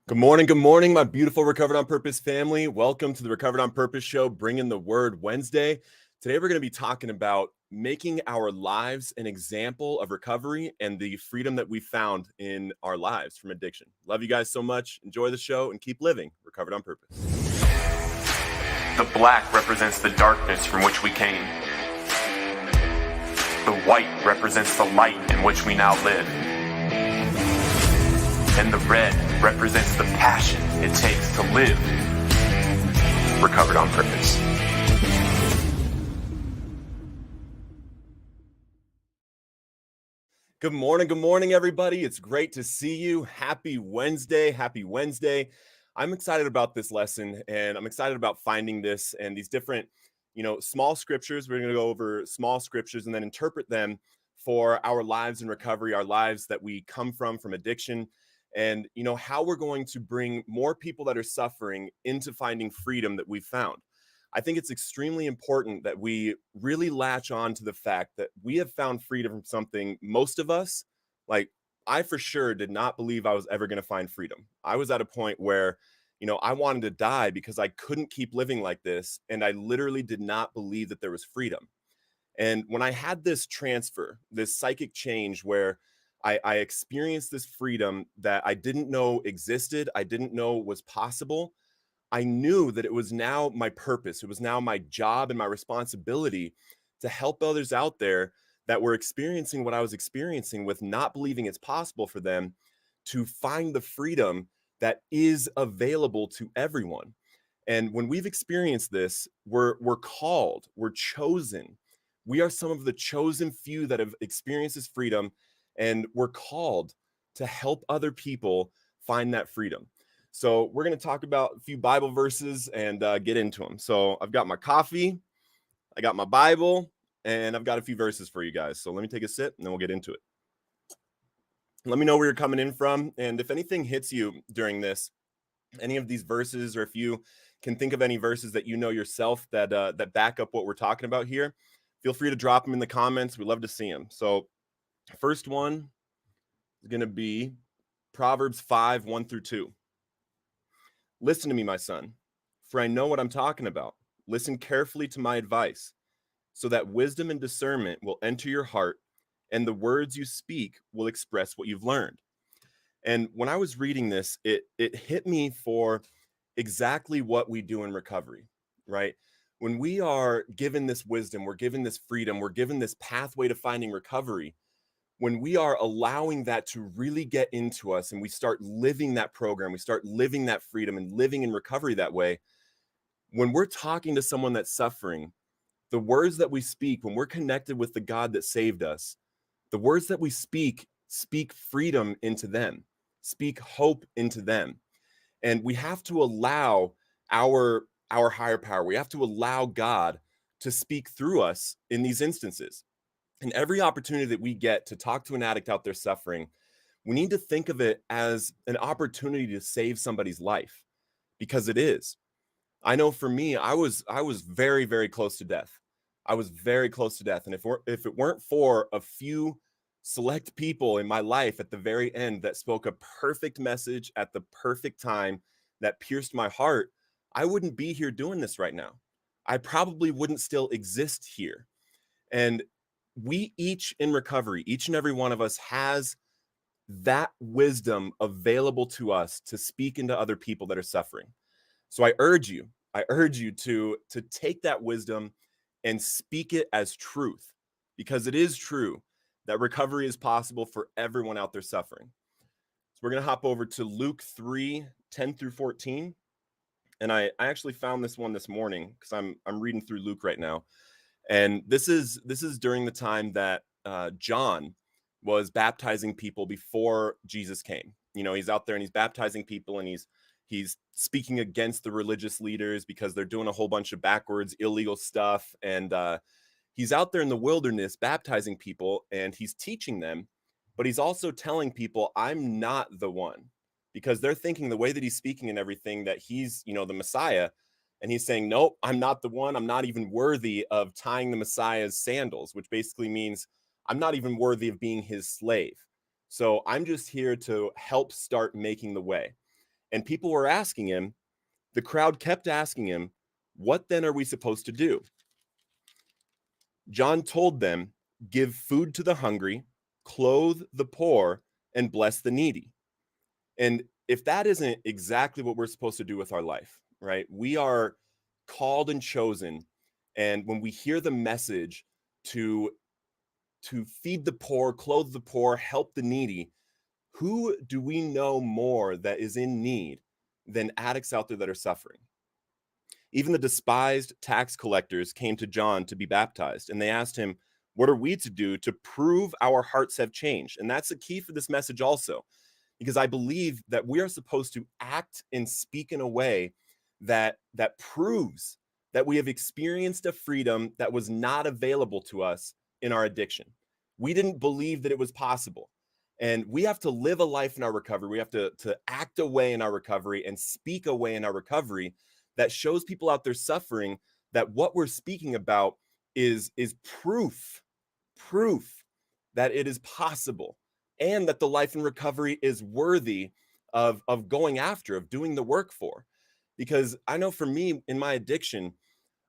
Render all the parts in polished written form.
Good morning, my beautiful Recovered on Purpose family. Welcome to the Recovered on Purpose show, bringing the word Wednesday. Today, we're going to be talking about making our lives an example of recovery and the freedom that we found in our lives from addiction. Love you guys so much. Enjoy the show and keep living Recovered on Purpose. The black represents the darkness from which we came. The white represents the light in which we now live. And the red represents the passion it takes to live recovered on purpose. Good morning, everybody. It's great to see you. Happy Wednesday. I'm excited about this lesson, and I'm excited about finding this and these different, small scriptures. We're going to go over small scriptures and then interpret them for our lives in recovery, our lives that we come from addiction, and how we're going to bring more people that are suffering into finding freedom that we found. I think it's extremely important that we really latch on to the fact that we have found freedom from something. Most of us, like I for sure did not believe I was ever going to find freedom. I was at a point where, I wanted to die because I couldn't keep living like this. And I literally did not believe that there was freedom. And when I had this transfer, this psychic change where I experienced this freedom that I didn't know existed, I didn't know was possible, I knew that it was now my purpose. It was now my job and my responsibility to help others out there that were experiencing what I was experiencing with not believing it's possible for them to find the freedom that is available to everyone. And when we've experienced this, we're called, we're chosen. We are some of the chosen few that have experienced this freedom, and we're called to help other people find that freedom. So we're going to talk about a few Bible verses and get into them. So I've got my coffee, I got my Bible, and I've got a few verses for you guys. So let me take a sip and then we'll get into it. Let me know where you're coming in from. And if anything hits you during this, any of these verses, or if you can think of any verses that you know yourself that back up what we're talking about here, feel free to drop them in the comments. We love to see them. So first one is going to be Proverbs 5, 1-2. Listen to me, my son, for I know what I'm talking about. Listen carefully to my advice, so that wisdom and discernment will enter your heart, and the words you speak will express what you've learned. And when I was reading this, it hit me for exactly what we do in recovery, right? When we are given this wisdom, we're given this freedom, we're given this pathway to finding recovery. When we are allowing that to really get into us and we start living that program, we start living that freedom and living in recovery that way, when we're talking to someone that's suffering, the words that we speak, when we're connected with the God that saved us, the words that we speak freedom into them, speak hope into them. And we have to allow our higher power, we have to allow God to speak through us in these instances. And every opportunity that we get to talk to an addict out there suffering, we need to think of it as an opportunity to save somebody's life, because it is. I know for me, I was very, very close to death. I was very close to death. And if it weren't for a few select people in my life at the very end that spoke a perfect message at the perfect time that pierced my heart, I wouldn't be here doing this right now. I probably wouldn't still exist here. And we each in recovery, each and every one of us has that wisdom available to us to speak into other people that are suffering. So I urge you to take that wisdom and speak it as truth, because it is true that recovery is possible for everyone out there suffering. So we're going to hop over to Luke 3, 10-14. And I actually found this one this morning because I'm reading through Luke right now. And this is during the time that John was baptizing people before Jesus came. He's out there and he's baptizing people, and he's speaking against the religious leaders because they're doing a whole bunch of backwards, illegal stuff. And he's out there in the wilderness baptizing people, and he's teaching them, but he's also telling people, I'm not the one, because they're thinking the way that he's speaking and everything that he's, the Messiah. And he's saying, nope, I'm not the one. I'm not even worthy of tying the Messiah's sandals, which basically means I'm not even worthy of being his slave. So I'm just here to help start making the way. And people were asking him, the crowd kept asking him, what then are we supposed to do? John told them, give food to the hungry, clothe the poor, and bless the needy. And if that isn't exactly what we're supposed to do with our life, right? We are called and chosen. And when we hear the message to feed the poor, clothe the poor, help the needy, who do we know more that is in need than addicts out there that are suffering? Even the despised tax collectors came to John to be baptized, and they asked him, what are we to do to prove our hearts have changed? And that's the key for this message also, because I believe that we are supposed to act and speak in a way that proves that we have experienced a freedom that was not available to us in our addiction. We didn't believe that it was possible. And we have to live a life in our recovery. We have to act away in our recovery and speak away in our recovery that shows people out there suffering that what we're speaking about is proof that it is possible and that the life in recovery is worthy of going after, of doing the work for. Because I know for me in my addiction,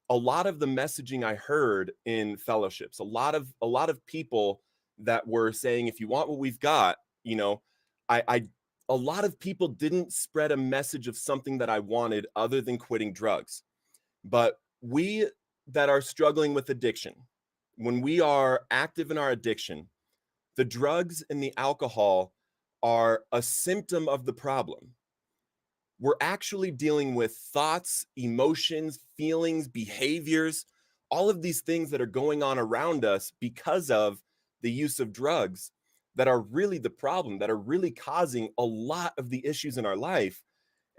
a lot of the messaging I heard in fellowships, a lot of people that were saying, if you want what we've got, I a lot of people didn't spread a message of something that I wanted other than quitting drugs. But we that are struggling with addiction, when we are active in our addiction, the drugs and the alcohol are a symptom of the problem. We're actually dealing with thoughts, emotions, feelings, behaviors, all of these things that are going on around us because of the use of drugs that are really the problem, that are really causing a lot of the issues in our life.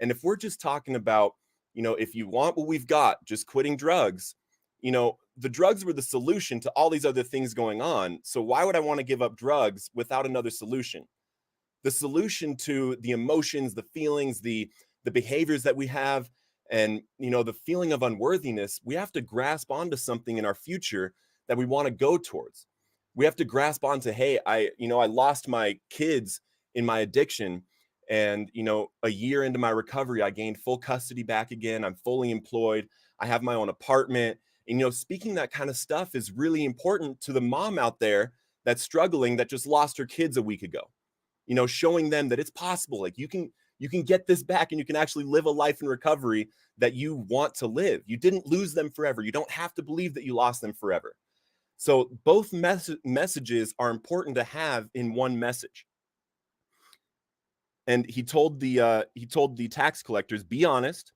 And if we're just talking about, if you want what we've got, just quitting drugs, the drugs were the solution to all these other things going on. So why would I want to give up drugs without another solution? The solution to the emotions, the feelings, the behaviors that we have, and the feeling of unworthiness, we have to grasp onto something in our future that we want to go towards. We have to grasp onto, hey, I lost my kids in my addiction, and a year into my recovery, I gained full custody back again. I'm fully employed. I have my own apartment. And speaking that kind of stuff is really important to the mom out there that's struggling, that just lost her kids a week ago. Showing them that it's possible. Like you can get this back and you can actually live a life in recovery that you want to live. You didn't lose them forever. You don't have to believe that you lost them forever. So both messages are important to have in one message. And he told the tax collectors, be honest,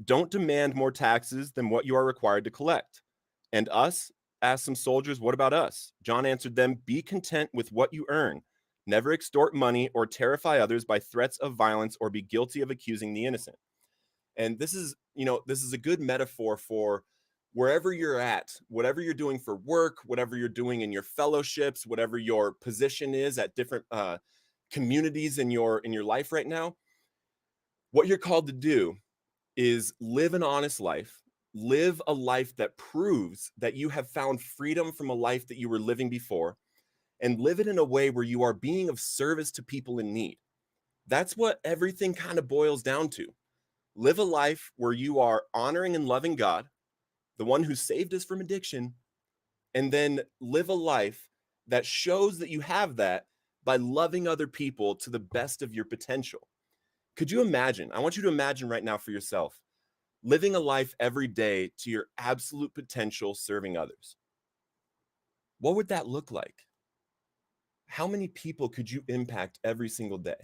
don't demand more taxes than what you are required to collect. And us, asked some soldiers, what about us? John answered them, be content with what you earn. Never extort money or terrify others by threats of violence or be guilty of accusing the innocent. And this is a good metaphor for wherever you're at, whatever you're doing for work, whatever you're doing in your fellowships, whatever your position is at different communities in your life right now. What you're called to do is live an honest life, live a life that proves that you have found freedom from a life that you were living before, and live it in a way where you are being of service to people in need. That's what everything kind of boils down to. Live a life where you are honoring and loving God, the one who saved us from addiction, and then live a life that shows that you have that by loving other people to the best of your potential. Could you imagine? I want you to imagine right now for yourself living a life every day to your absolute potential, serving others. What would that look like? How many people could you impact every single day?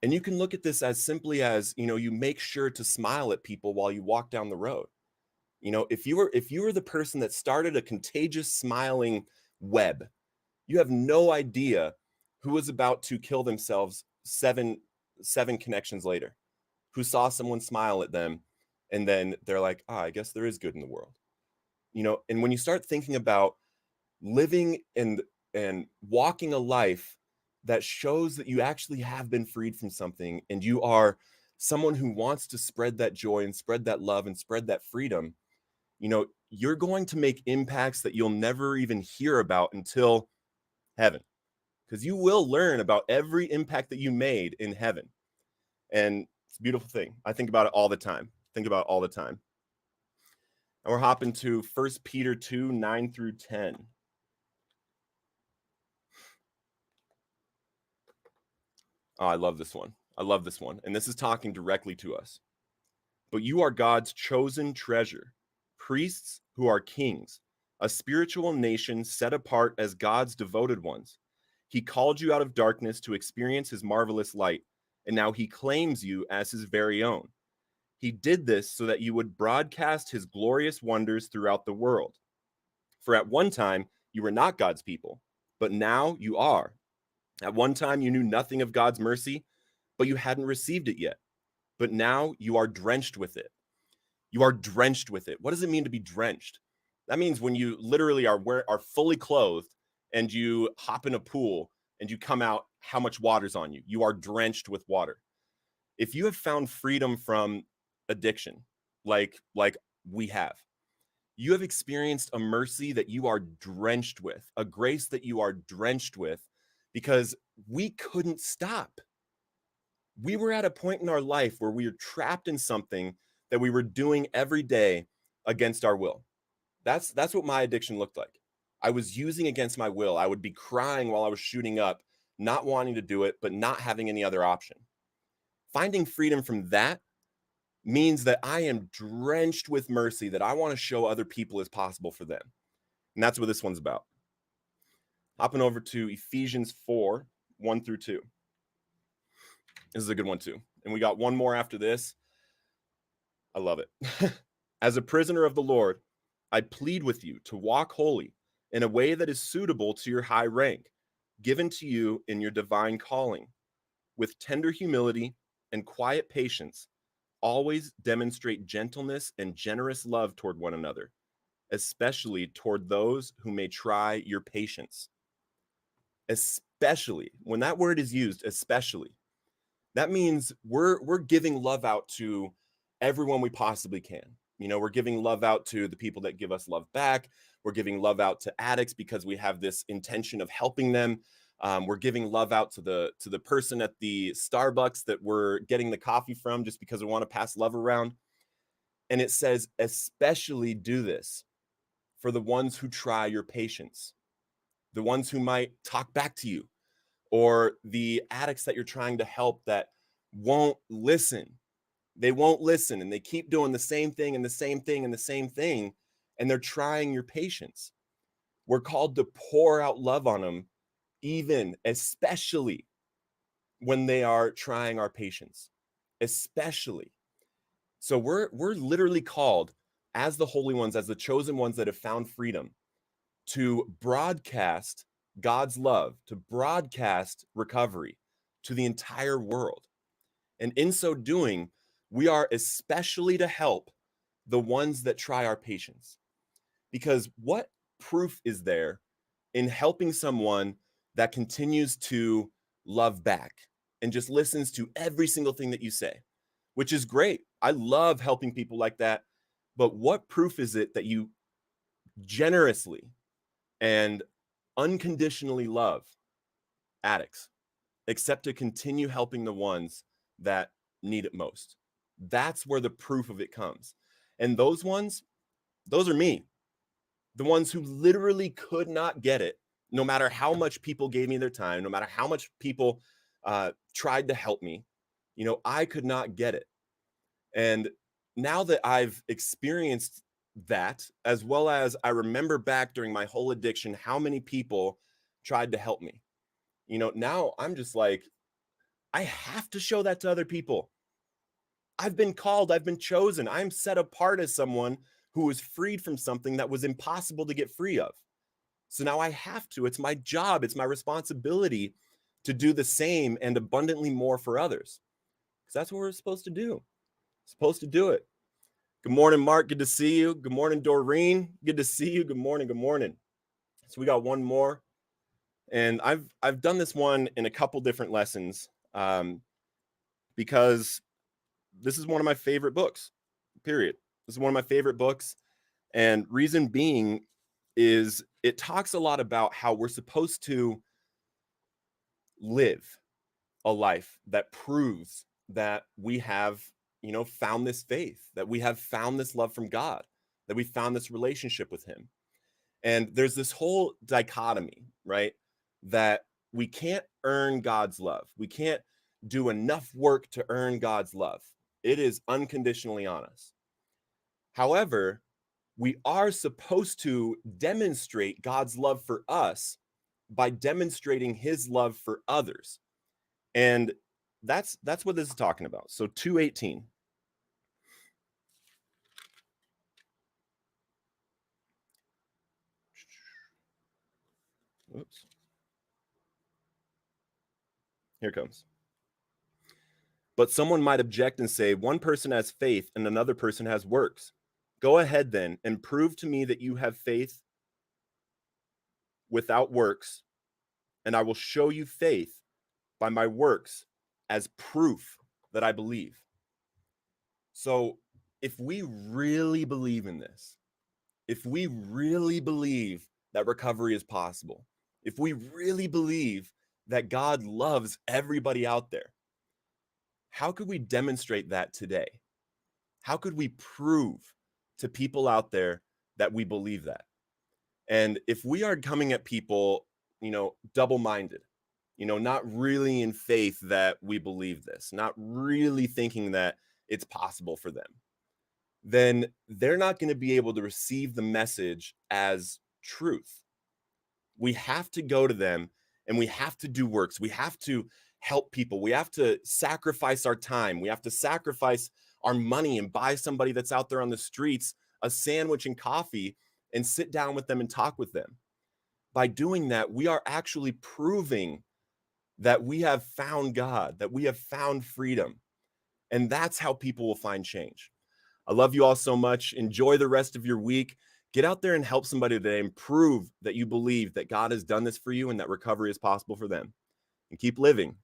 And you can look at this as simply as, you make sure to smile at people while you walk down the road. If you were the person that started a contagious smiling web, you have no idea who was about to kill themselves seven connections later, who saw someone smile at them, and then they're like, I guess there is good in the world. And when you start thinking about living and walking a life that shows that you actually have been freed from something and you are someone who wants to spread that joy and spread that love and spread that freedom, you're going to make impacts that you'll never even hear about until heaven, because you will learn about every impact that you made in heaven. And it's a beautiful thing. I think about it all the time. Think about it all the time. And we're hopping to 1 Peter 2, 9 through 10. Oh, I love this one. I love this one. And this is talking directly to us. But you are God's chosen treasure, priests who are kings, a spiritual nation set apart as God's devoted ones. He called you out of darkness to experience his marvelous light, and now he claims you as his very own. He did this so that you would broadcast his glorious wonders throughout the world. For at one time, you were not God's people, but now you are. At one time, you knew nothing of God's mercy, but you hadn't received it yet. But now you are drenched with it. You are drenched with it. What does it mean to be drenched? That means when you literally are fully clothed and you hop in a pool and you come out, how much water's on you? You are drenched with water. If you have found freedom from addiction, like we have, you have experienced a mercy that you are drenched with, a grace that you are drenched with, because we couldn't stop. We were at a point in our life where we were trapped in something that we were doing every day against our will. That's what my addiction looked like. I was using against my will. I would be crying while I was shooting up, not wanting to do it, but not having any other option. Finding freedom from that means that I am drenched with mercy that I want to show other people as possible for them. And that's what this one's about. Hopping over to Ephesians 4, 1 through 2. This is a good one too. And we got one more after this. I love it. As a prisoner of the Lord, I plead with you to walk holy in a way that is suitable to your high rank, given to you in your divine calling, with tender humility and quiet patience. Always demonstrate gentleness and generous love toward one another, especially toward those who may try your patience. Especially, when that word is used, especially, that means we're giving love out to everyone we possibly can. You know, we're giving love out to the people that give us love back. We're giving love out to addicts because we have this intention of helping them. We're giving love out to the person at the Starbucks that we're getting the coffee from just because we want to pass love around. And it says, especially do this for the ones who try your patience, the ones who might talk back to you, or the addicts that you're trying to help that won't listen. They won't listen and they keep doing the same thing and the same thing and the same thing. And they're trying your patience. We're called to pour out love on them, even especially when they are trying our patience, especially. So we're literally called as the holy ones, as the chosen ones that have found freedom, to broadcast God's love, to broadcast recovery to the entire world. And in so doing, we are especially to help the ones that try our patience. Because what proof is there in helping someone that continues to love back and just listens to every single thing that you say, which is great. I love helping people like that. But what proof is it that you generously and unconditionally love addicts, except to continue helping the ones that need it most? That's where the proof of it comes. And those ones, those are me. The ones who literally could not get it, no matter how much people gave me their time, no matter how much people tried to help me, you know, I could not get it. And now that I've experienced that, as well as I remember back during my whole addiction, how many people tried to help me, you know, now I'm just like, I have to show that to other people. I've been called, I've been chosen, I'm set apart as someone who was freed from something that was impossible to get free of. So now I have to. It's my job, it's my responsibility to do the same and abundantly more for others. Because that's what we're supposed to do. Supposed to do it. Good morning, Mark. Good to see you. Good morning, Doreen. Good to see you. Good morning. Good morning. So we got one more. And I've done this one in a couple different lessons because this is one of my favorite books, period. This is one of my favorite books. And reason being is it talks a lot about how we're supposed to live a life that proves that we have, found this faith, that we have found this love from God, that we found this relationship with Him. And there's this whole dichotomy, right? That we can't earn God's love. We can't do enough work to earn God's love. It is unconditionally on us. However, we are supposed to demonstrate God's love for us by demonstrating His love for others. And that's what this is talking about. So 2:18. Oops. Here it comes. But someone might object and say, one person has faith and another person has works. Go ahead then and prove to me that you have faith without works, and I will show you faith by my works as proof that I believe. So if we really believe in this, if we really believe that recovery is possible, if we really believe that God loves everybody out there, how could we demonstrate that today? How could we prove to people out there that we believe that? And if we are coming at people, double-minded, not really in faith that we believe this, not really thinking that it's possible for them, then they're not going to be able to receive the message as truth. We have to go to them and we have to do works. We have to help people. We have to sacrifice our time. We have to sacrifice our money and buy somebody that's out there on the streets a sandwich and coffee and sit down with them and talk with them. By doing that, we are actually proving that we have found God, that we have found freedom. And that's how people will find change. I love you all so much. Enjoy the rest of your week. Get out there and help somebody today and prove that you believe that God has done this for you and that recovery is possible for them. And keep living